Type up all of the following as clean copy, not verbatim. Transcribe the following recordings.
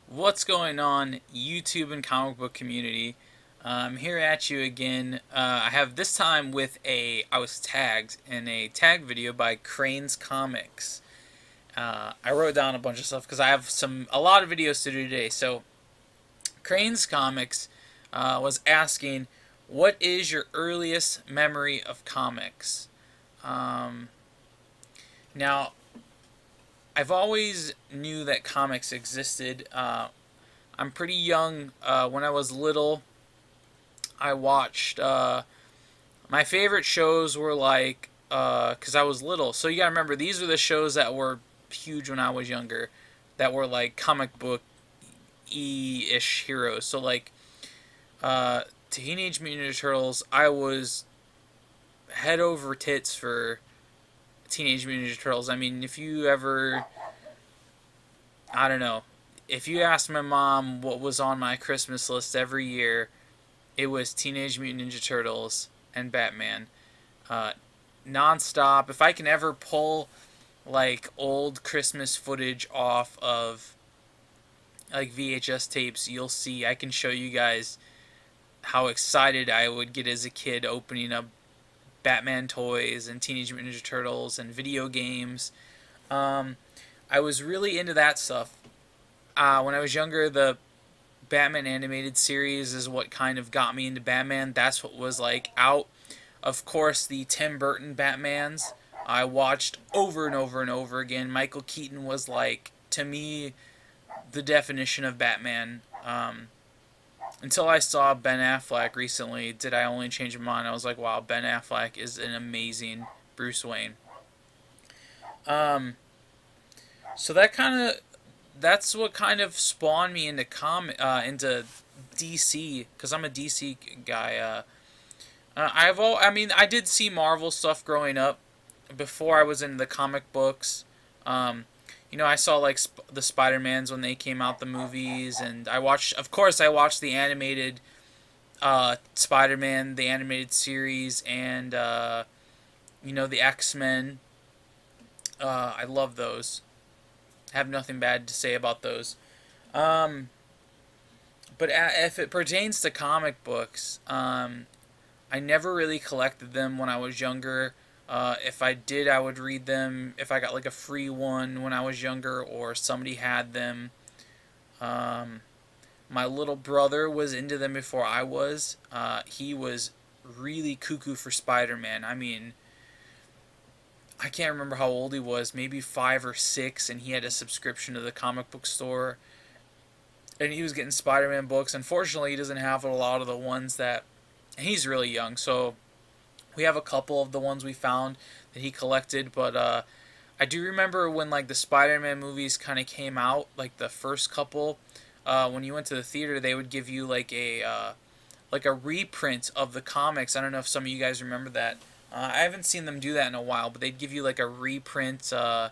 What's going on, YouTube and comic book community? I'm here at you again. I have this time with I was tagged in a tag video by Crane's Comics. I wrote down a bunch of stuff because I have a lot of videos to do today. So Crane's Comics was asking, what is your earliest memory of comics? Um, Now, I've always knew that comics existed. I'm pretty young. When I was little, I watched. My favorite shows were like, because I was little. So you gotta remember, these are the shows that were huge when I was younger, that were like comic book ish heroes. So like, Teenage Mutant Ninja Turtles, I was head over tits for Teenage Mutant Ninja Turtles. I mean, if you ever, I don't know, if you asked my mom what was on my Christmas list every year, it was Teenage Mutant Ninja Turtles and Batman. Uh, Non-stop. If I can ever pull like old Christmas footage off of like VHS tapes, you'll see. I can show you guys how excited I would get as a kid opening up Batman toys and Teenage Mutant Ninja Turtles and video games. Um, I was really into that stuff. When I was younger, the Batman animated series is what kind of got me into Batman. That's what was like out. Of course, the Tim Burton Batmans I watched over and over and over again. Michael Keaton was like, to me, the definition of Batman. Until I saw Ben Affleck recently, did I only change my mind? I was like, wow, Ben Affleck is an amazing Bruce Wayne. Um, so that's what kind of spawned me into DC, because I'm a DC guy. I mean, I did see Marvel stuff growing up before I was into the comic books. Um, I saw like the Spider-Mans when they came out, the movies, and of course, I watched the animated Spider-Man, the animated series, and the X-Men. I love those. I have nothing bad to say about those. Um, but if it pertains to comic books, I never really collected them when I was younger. If I did, I would read them if I got like a free one when I was younger or somebody had them. Um, my little brother was into them before I was. He was really cuckoo for Spider-Man. I mean, I can't remember how old he was, maybe 5 or 6, and he had a subscription to the comic book store. And he was getting Spider-Man books. Unfortunately, he doesn't have a lot of the ones that. He's really young, so we have a couple of the ones we found that he collected. But I do remember when like the Spider-Man movies kind of came out, like the first couple. When you went to the theater, they would give you like a reprint of the comics. I don't know if some of you guys remember that. I haven't seen them do that in a while, but they'd give you like a reprint, and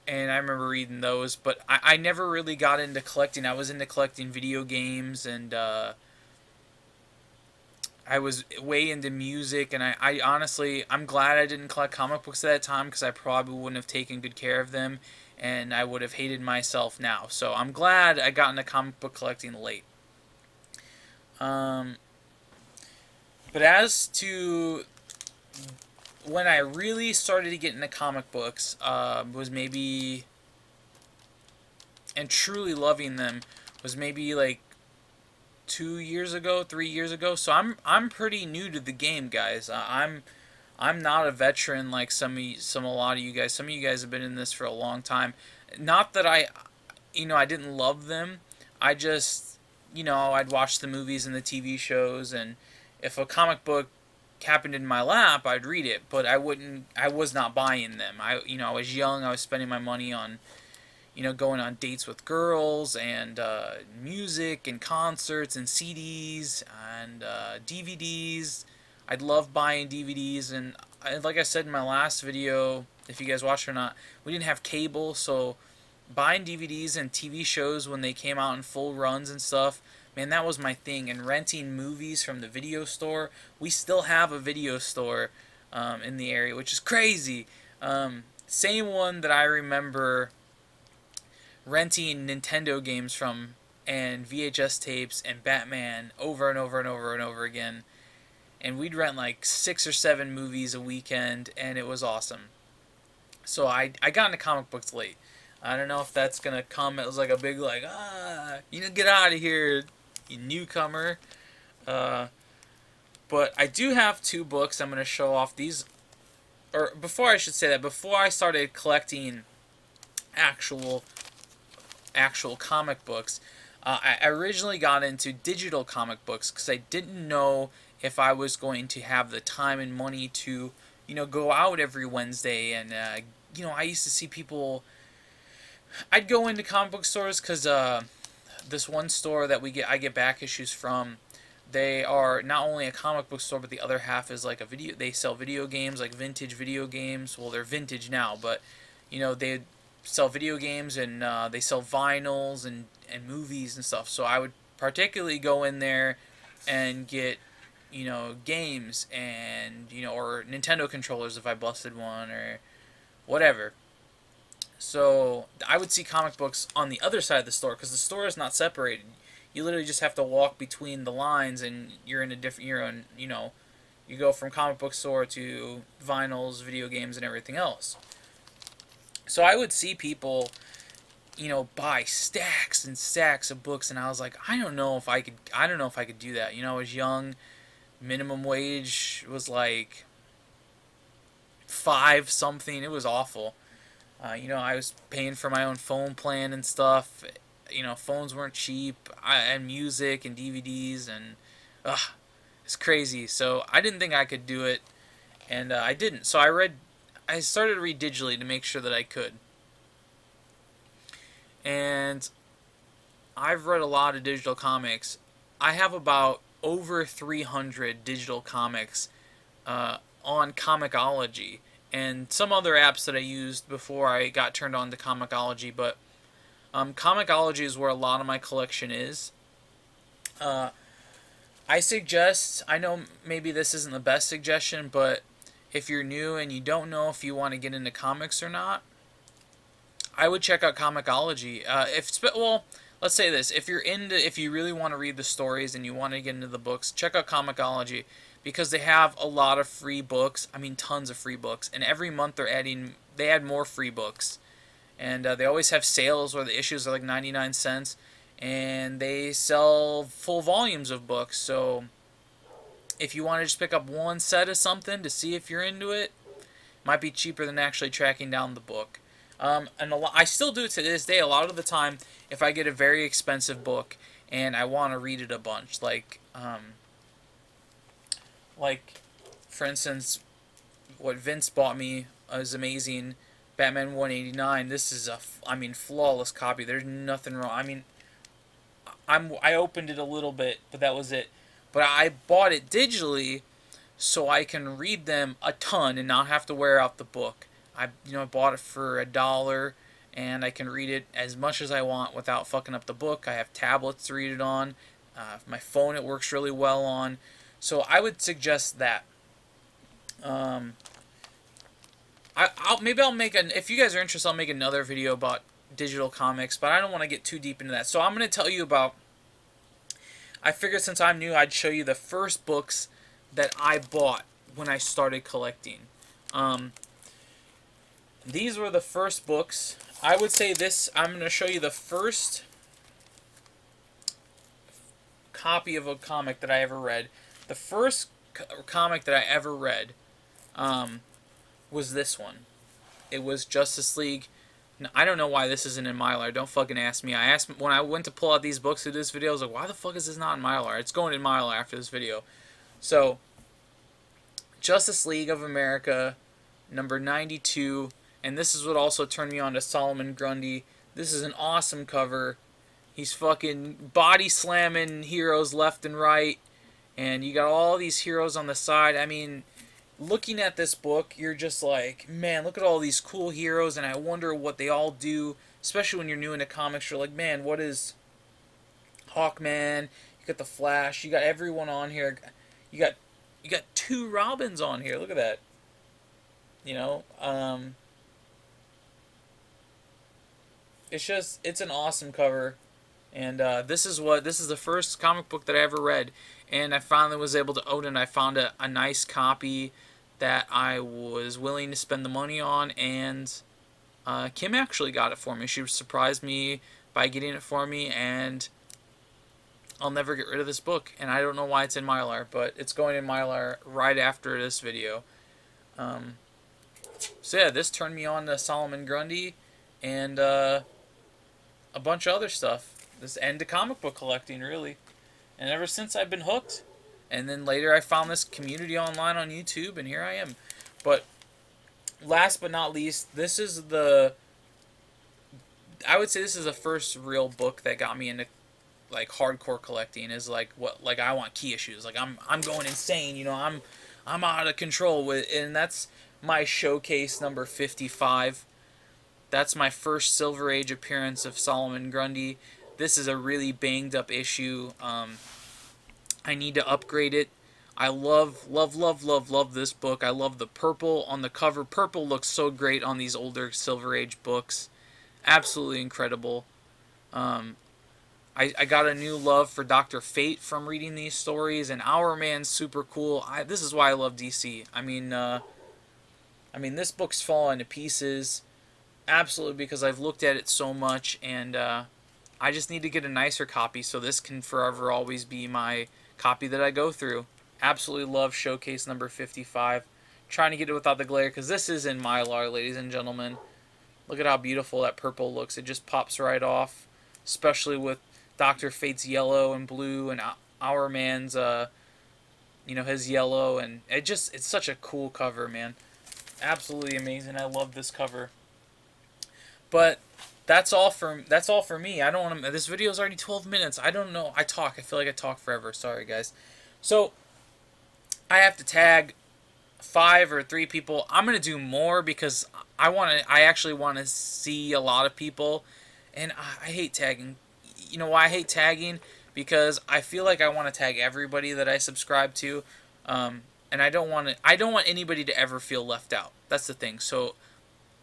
I remember reading those. But I never really got into collecting. I was into collecting video games, and I was way into music. And I honestly, I'm glad I didn't collect comic books at that time, because I probably wouldn't have taken good care of them, and I would have hated myself now. So I'm glad I got into comic book collecting late. Um, but as to when I really started to get into comic books, was maybe, and truly loving them, was maybe like 2 years ago, 3 years ago. So I'm pretty new to the game, guys. I'm not a veteran like a lot of you guys. Some of you guys have been in this for a long time. Not that I didn't love them. I just, I'd watch the movies and the TV shows, and if a comic book happened in my lap, I'd read it, but I was not buying them. I was young. I was spending my money on, going on dates with girls, and music and concerts and CDs and DVDs. I'd love buying DVDs, and like I said in my last video, if you guys watched or not, we didn't have cable, so buying DVDs and TV shows when they came out in full runs and stuff, man, that was my thing. And renting movies from the video store. We still have a video store in the area, which is crazy. Same one that I remember renting Nintendo games from and VHS tapes and Batman over and over and over and over again. And we'd rent like 6 or 7 movies a weekend, and it was awesome. So I got into comic books late. I don't know if that's gonna come as like a big like get out of here, you newcomer. But I do have 2 books I'm gonna show off. These, or before I should say that, before I started collecting actual comic books, I originally got into digital comic books because I didn't know if I was going to have the time and money to go out every Wednesday. And I used to see people. I'd go into comic book stores because this one store that I get back issues from, they are not only a comic book store, but the other half is like a video. They sell video games, like vintage video games. Well, they're vintage now, but they sell video games, and they sell vinyls and movies and stuff. So I would particularly go in there and get games and or Nintendo controllers if I busted one or whatever. So I would see comic books on the other side of the store because the store is not separated. You literally just have to walk between the lines, and you're in a different. You go from comic book store to vinyls, video games, and everything else. So I would see people, buy stacks and stacks of books, and I was like, I don't know if I could do that. I was young. Minimum wage was like 5 something. It was awful. I was paying for my own phone plan and stuff. Phones weren't cheap. And music and DVDs and it's crazy. So I didn't think I could do it, and I didn't. So I started to read digitally to make sure that I could. And I've read a lot of digital comics. I have about over 300 digital comics on Comixology and some other apps that I used before I got turned on to Comixology, but Comixology is where a lot of my collection is. I know maybe this isn't the best suggestion, but if you're new and you don't know if you want to get into comics or not, I would check out Comixology. Let's say this: if you really want to read the stories and you want to get into the books, check out Comixology because they have a lot of free books. I mean, tons of free books, and every month they add more free books, and they always have sales where the issues are like 99 cents, and they sell full volumes of books. So if you want to just pick up one set of something to see if you're into it, might be cheaper than actually tracking down the book. I still do it to this day. A lot of the time, if I get a very expensive book and I want to read it a bunch, like for instance, what Vince bought me is amazing, Batman 189. This is flawless copy. There's nothing wrong. I opened it a little bit, but that was it. But I bought it digitally so I can read them a ton and not have to wear out the book. I bought it for $1, and I can read it as much as I want without fucking up the book. I have tablets to read it on. My phone it works really well on. So I would suggest that. If you guys are interested, I'll make another video about digital comics, but I don't want to get too deep into that. So I'm going to tell you about. I figured since I'm new, I'd show you the first books that I bought when I started collecting. These were the first books. I would say I'm going to show you the first copy of a comic that I ever read. The first comic that I ever read was this one. It was Justice League. I don't know why this isn't in Mylar. Don't fucking ask me. I asked when I went to pull out these books to this video, I was like, why the fuck is this not in Mylar? It's going in Mylar after this video. So, Justice League of America, number 92. And this is what also turned me on to Solomon Grundy. This is an awesome cover. He's fucking body slamming heroes left and right. And you got all these heroes on the side. I mean, looking at this book, you're just like, man, look at all these cool heroes, and I wonder what they all do. Especially when you're new into comics, you're like, man, what is Hawkman? You got the Flash. You got everyone on here. You got 2 Robins on here. Look at that. it's an awesome cover. And this is the first comic book that I ever read, and I finally was able to own it. And I found a nice copy that I was willing to spend the money on, and Kim actually got it for me. She surprised me by getting it for me, and I'll never get rid of this book. And I don't know why it's in Mylar, but it's going in Mylar right after this video. So yeah, this turned me on to Solomon Grundy and a bunch of other stuff. This and to comic book collecting, really. And ever since, I've been hooked. And then later I found this community online on YouTube, and here I am. But last but not least, I would say this is the first real book that got me into like hardcore collecting. Is like I want key issues. Like I'm going insane. You know, I'm out of control with, and that's my showcase number 55. That's my first Silver Age appearance of Solomon Grundy. This is a really banged up issue. I need to upgrade it. I love this book. I love the purple on the cover. Purple looks so great on these older Silver Age books. Absolutely incredible. I got a new love for Dr. Fate from reading these stories, and Our Man's super cool. This is why I love DC. I mean, this book's falling to pieces. Absolutely, because I've looked at it so much, and I just need to get a nicer copy, so this can forever always be my copy that I go through. Absolutely love showcase number 55. Trying to get it without the glare, because this is in Mylar, ladies and gentlemen. Look at how beautiful that purple looks. It just pops right off, especially with Dr. Fate's yellow and blue, and Our Man's, you know, his yellow, and it's such a cool cover, man. Absolutely amazing. I love this cover. But that's all for me. I don't want to. This video is already 12 minutes. I don't know. I feel like I talk forever. Sorry, guys. So I have to tag 5 or 3 people. I'm gonna do more because I actually want to see a lot of people, and I hate tagging. You know why I hate tagging? Because I feel like I want to tag everybody that I subscribe to, and I don't want anybody to ever feel left out. That's the thing. So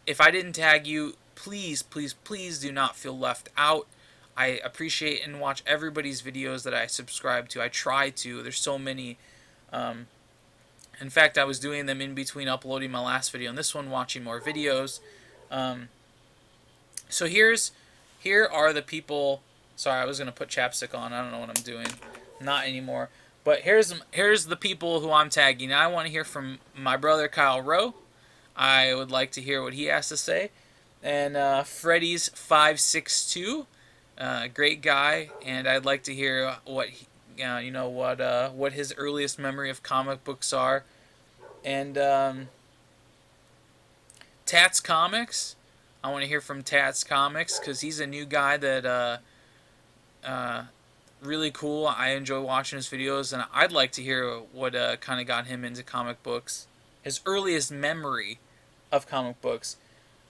if I didn't tag you, please, please, please do not feel left out. I appreciate and watch everybody's videos that I subscribe to. I try to. There's so many. In fact, I was doing them in between uploading my last video and this one, watching more videos. So here are the people. Sorry, I was gonna put chapstick on. I don't know what I'm doing. Not anymore. But here's the people who I'm tagging. I want to hear from my brother Kyle Rowe. I would like to hear what he has to say. And Fredeez 562, great guy, and I'd like to hear what what his earliest memory of comic books are. And Tats Comics, I want to hear from Tats Comics because he's a new guy that really cool. I enjoy watching his videos, and I'd like to hear what kind of got him into comic books, his earliest memory of comic books.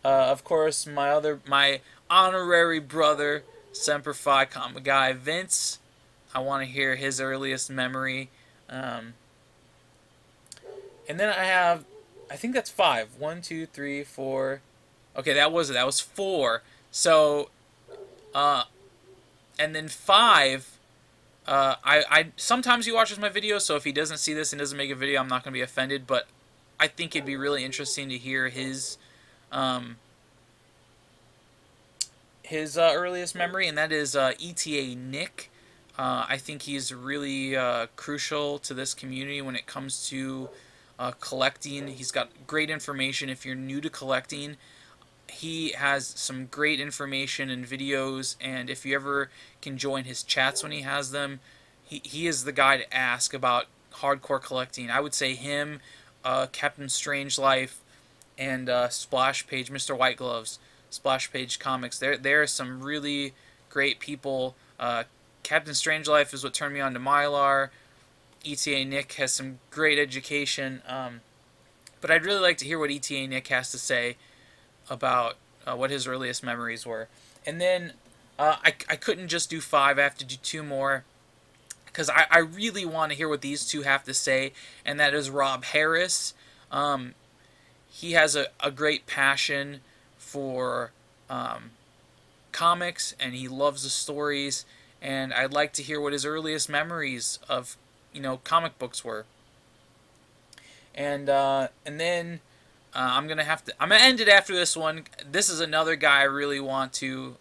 Of course, my honorary brother, Semperfi Comic Guy, Vince. I want to hear his earliest memory. And then I think that's 5. 1, 2, 3, 4. Okay, that was 4. So, and then 5. I sometimes he watches my videos, so if he doesn't see this and doesn't make a video, I'm not gonna be offended. But I think it'd be really interesting to hear his earliest memory, and that is ETA Nick. I think he's really crucial to this community when it comes to collecting. He's got great information. If you're new to collecting, he has some great information and videos, and if you ever can join his chats when he has them, he is the guy to ask about hardcore collecting. I would say him, Captain Strangelife, and Splash Page, Mr. White Gloves, Splash Page Comics. There are some really great people. Captain Strangelife is what turned me on to Mylar. ETA Nick has some great education. But I'd really like to hear what ETA Nick has to say about what his earliest memories were. And then I couldn't just do 5. I have to do 2 more because I really want to hear what these 2 have to say, and that is Rob Harris. He has a great passion for comics, and he loves the stories, and I'd like to hear what his earliest memories of, comic books were. And then I'm gonna end it after this one. This is another guy I really want to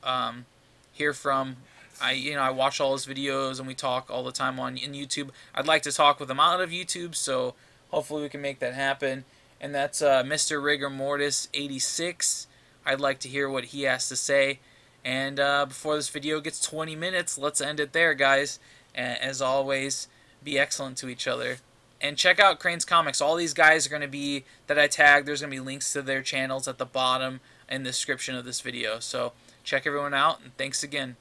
hear from. I watch all his videos and we talk all the time in YouTube. I'd like to talk with him out of YouTube, so hopefully we can make that happen. And that's MrRigamortis 86. I'd like to hear what he has to say. And before this video gets 20 minutes, let's end it there, guys. As always, be excellent to each other. And check out Crane's Comics. All these guys are going to be, that I tagged, there's going to be links to their channels at the bottom in the description of this video. So check everyone out, and thanks again.